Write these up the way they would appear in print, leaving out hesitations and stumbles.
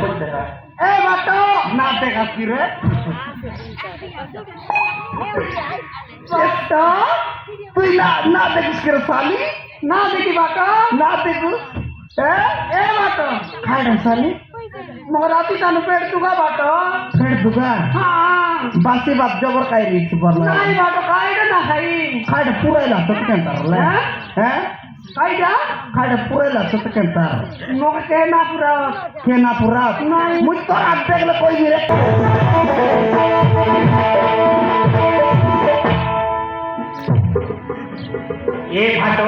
এ বাটো না দেখাস কি রে তুই না দেখিস কি রে সালি না দেখি বাটো না দেখু এ बाटो खाड़ साली मोराती तानु पेट दुगा बाटो पेट दुगा हां बासी बात जबर काय रीच परला नाही बाटो काय ना खाड़ पुरायला तो केंतारले हैं कायडा खाड़ पुरायला तो केंतार मग के ना पुरा नाही मुझ तो आप देखले कोई भी रे ए फाटो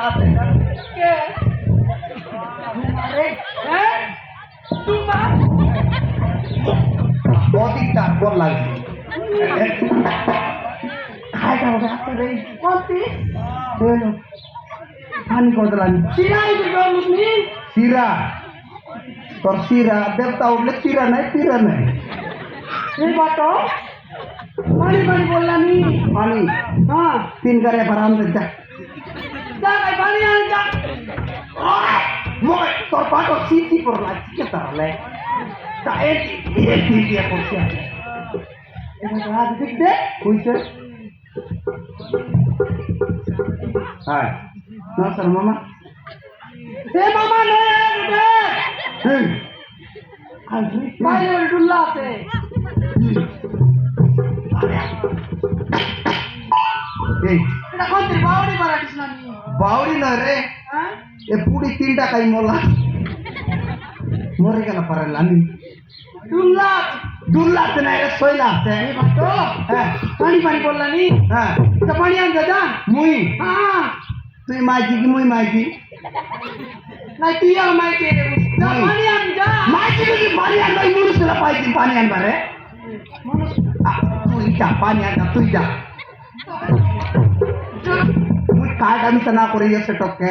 আছে কে তোমারে হ্যাঁ তোমার অধিকটা বল লাগছে খাই খাবো আছে রে কোনটি হলো পানি কদলাম সিরাই মুসলিম সিরা তোর সিরা দেবতা উঠলে সিরা নাই সিরা নাই এই বাটো পানি পানি বললানি পানি হ্যাঁ তিন গারে বারাম দে যা যা ভাই পানি আন যা মই তোর পাটো সিটি পর লাগছে কে তাহলে তা এই দিয়ে করছি এটা হাত দিক দে কইছে হ্যাঁ না স্যার মামা হে মামা নে রে হুম বাইরে ডুল্লা আছে এই এটা কোনটি বাউরি বাড়াটিস না নি বাউরি নয় রে হ্যাঁ এ পুরি তিনটা খাই মোলা মরে গেল পারেন আমি ডুল্লা দুল্লা আছে না এটা শৈলা আছে এই বাটো হ্যাঁ পানি পানি বললানি হ্যাঁ তা পানি আন যা মুই হ্যাঁ তুই মাইকি কি মুই মাইকি নাই তুই আমায় কে যা পানি আন যা মাইকি কি পানি আনবা এই মুরুষ না পাইছি পানি আনবা রে তুই যা পানি আনবা তুই যা মুই কাজ আমি তো না করে সেটকে